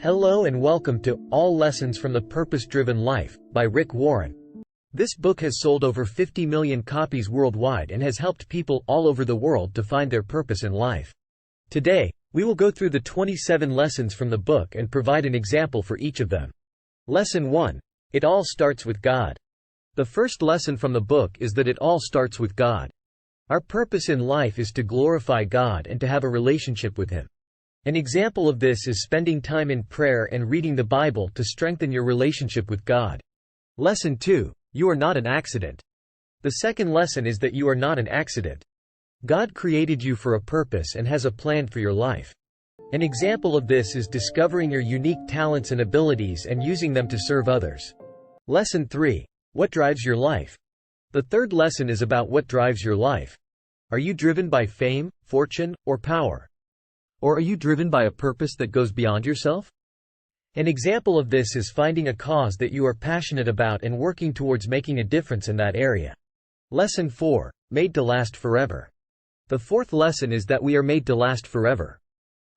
Hello and welcome to All Lessons from the Purpose-Driven Life by Rick Warren. This book has sold over 50 million copies worldwide and has helped people all over the world to find their purpose in life. Today, we will go through the 27 lessons from the book and provide an example for each of them. Lesson 1. It all starts with God. The first lesson from the book is that it all starts with God. Our purpose in life is to glorify God and to have a relationship with Him. An example of this is spending time in prayer and reading the Bible to strengthen your relationship with God. Lesson 2. You are not an accident. The second lesson is that you are not an accident. God created you for a purpose and has a plan for your life. An example of this is discovering your unique talents and abilities and using them to serve others. Lesson 3. What drives your life? The third lesson is about what drives your life. Are you driven by fame, fortune, or power? Or are you driven by a purpose that goes beyond yourself? An example of this is finding a cause that you are passionate about and working towards making a difference in that area. Lesson 4. Made to last forever. The fourth lesson is that we are made to last forever.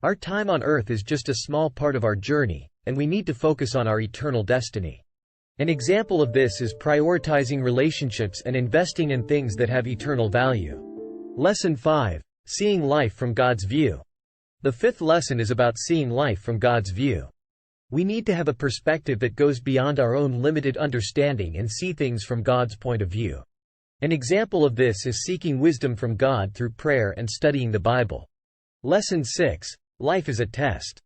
Our time on earth is just a small part of our journey, and we need to focus on our eternal destiny. An example of this is prioritizing relationships and investing in things that have eternal value. Lesson 5. Seeing life from God's view. The fifth lesson is about seeing life from God's view. We need to have a perspective that goes beyond our own limited understanding and see things from God's point of view. An example of this is seeking wisdom from God through prayer and studying the Bible. Lesson 6. Life is a test.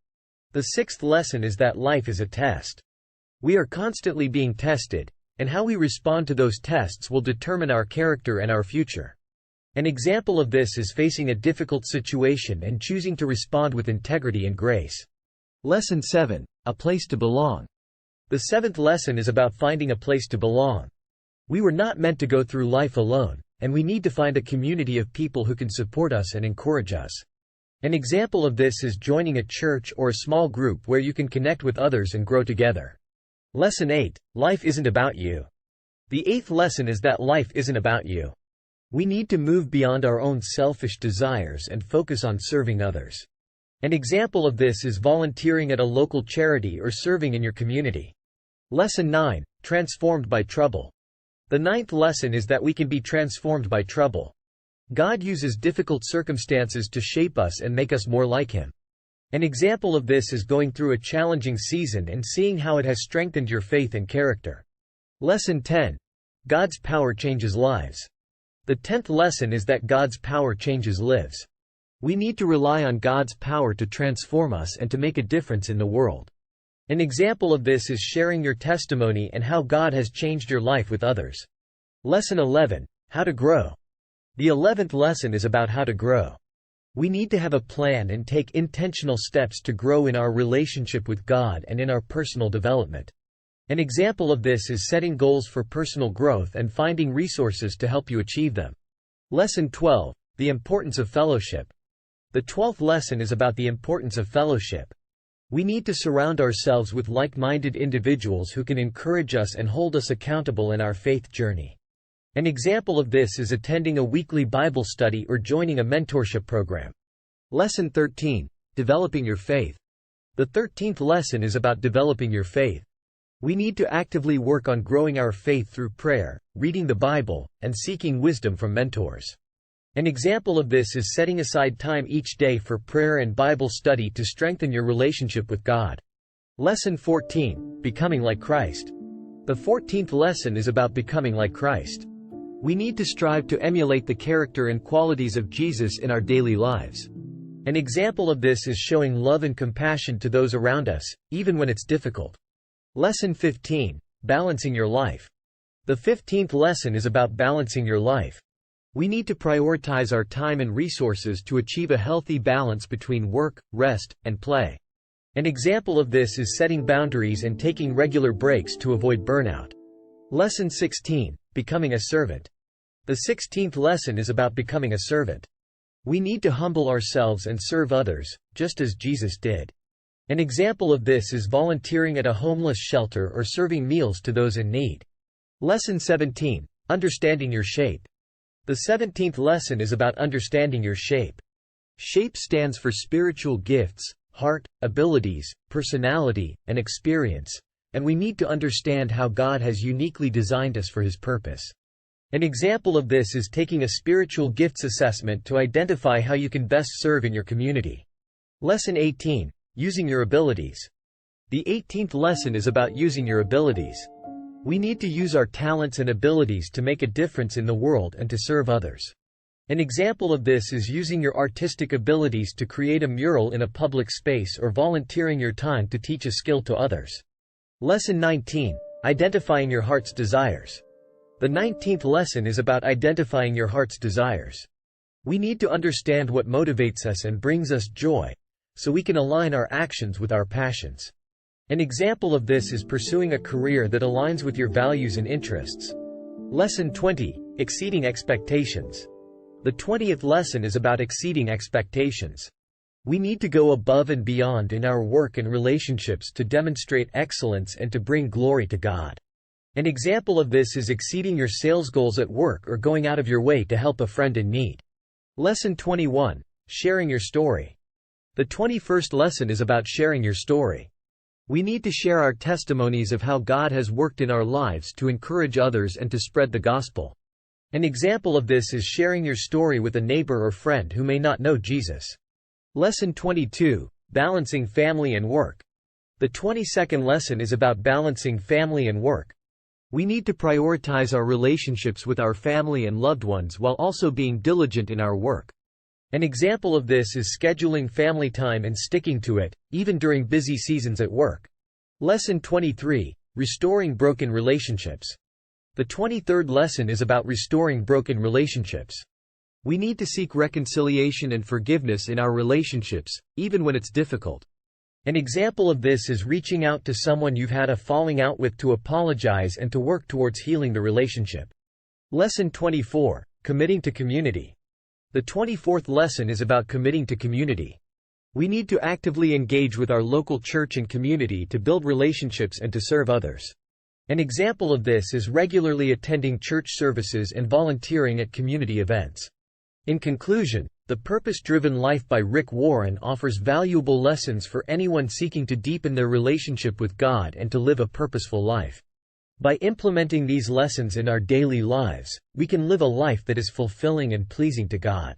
The sixth lesson is that life is a test. We are constantly being tested, and how we respond to those tests will determine our character and our future. An example of this is facing a difficult situation and choosing to respond with integrity and grace. Lesson 7. A place to belong. The seventh lesson is about finding a place to belong. We were not meant to go through life alone, and we need to find a community of people who can support us and encourage us. An example of this is joining a church or a small group where you can connect with others and grow together. Lesson 8. Life isn't about you. The eighth lesson is that life isn't about you. We need to move beyond our own selfish desires and focus on serving others. An example of this is volunteering at a local charity or serving in your community. Lesson 9. Transformed by trouble. The ninth lesson is that we can be transformed by trouble. God uses difficult circumstances to shape us and make us more like Him. An example of this is going through a challenging season and seeing how it has strengthened your faith and character. Lesson 10. God's power changes lives. The 10th lesson is that God's power changes lives. We need to rely on God's power to transform us and to make a difference in the world. An example of this is sharing your testimony and how God has changed your life with others. Lesson 11. How to grow. The 11th lesson is about how to grow. We need to have a plan and take intentional steps to grow in our relationship with God and in our personal development. An example of this is setting goals for personal growth and finding resources to help you achieve them. Lesson 12. The importance of fellowship. The 12th lesson is about the importance of fellowship. We need to surround ourselves with like-minded individuals who can encourage us and hold us accountable in our faith journey. An example of this is attending a weekly Bible study or joining a mentorship program. Lesson 13. Developing your faith. The 13th lesson is about developing your faith. We need to actively work on growing our faith through prayer, reading the Bible, and seeking wisdom from mentors. An example of this is setting aside time each day for prayer and Bible study to strengthen your relationship with God. Lesson 14. Becoming like Christ. The 14th lesson is about becoming like Christ. We need to strive to emulate the character and qualities of Jesus in our daily lives. An example of this is showing love and compassion to those around us, even when it's difficult. Lesson 15. Balancing your life. The 15th lesson is about balancing your life. We need to prioritize our time and resources to achieve a healthy balance between work, rest, and play. An example of this is setting boundaries and taking regular breaks to avoid burnout. Lesson 16. Becoming a servant. The 16th lesson is about becoming a servant. We need to humble ourselves and serve others, just as Jesus did. An example of this is volunteering at a homeless shelter or serving meals to those in need. Lesson 17. Understanding your shape. The 17th lesson is about understanding your shape. SHAPE stands for spiritual gifts, heart, abilities, personality, and experience, and we need to understand how God has uniquely designed us for His purpose. An example of this is taking a spiritual gifts assessment to identify how you can best serve in your community. Lesson 18. Using your abilities. The 18th lesson is about using your abilities. We need to use our talents and abilities to make a difference in the world and to serve others. An example of this is using your artistic abilities to create a mural in a public space or volunteering your time to teach a skill to others. Lesson 19. Identifying your heart's desires. The 19th lesson is about identifying your heart's desires. We need to understand what motivates us and brings us joy, so we can align our actions with our passions. An example of this is pursuing a career that aligns with your values and interests. Lesson 20. Exceeding expectations. The 20th lesson is about exceeding expectations. We need to go above and beyond in our work and relationships to demonstrate excellence and to bring glory to God. An example of this is exceeding your sales goals at work or going out of your way to help a friend in need. Lesson 21. Sharing your story. The 21st lesson is about sharing your story. We need to share our testimonies of how God has worked in our lives to encourage others and to spread the gospel. An example of this is sharing your story with a neighbor or friend who may not know Jesus. Lesson 22. Balancing family and work. The 22nd lesson is about balancing family and work. We need to prioritize our relationships with our family and loved ones while also being diligent in our work. An example of this is scheduling family time and sticking to it, even during busy seasons at work. Lesson 23. Restoring broken relationships. The 23rd lesson is about restoring broken relationships. We need to seek reconciliation and forgiveness in our relationships, even when it's difficult. An example of this is reaching out to someone you've had a falling out with to apologize and to work towards healing the relationship. Lesson 24. Committing to community. The 24th lesson is about committing to community. We need to actively engage with our local church and community to build relationships and to serve others. An example of this is regularly attending church services and volunteering at community events. In conclusion, The Purpose-Driven Life by Rick Warren offers valuable lessons for anyone seeking to deepen their relationship with God and to live a purposeful life. By implementing these lessons in our daily lives, we can live a life that is fulfilling and pleasing to God.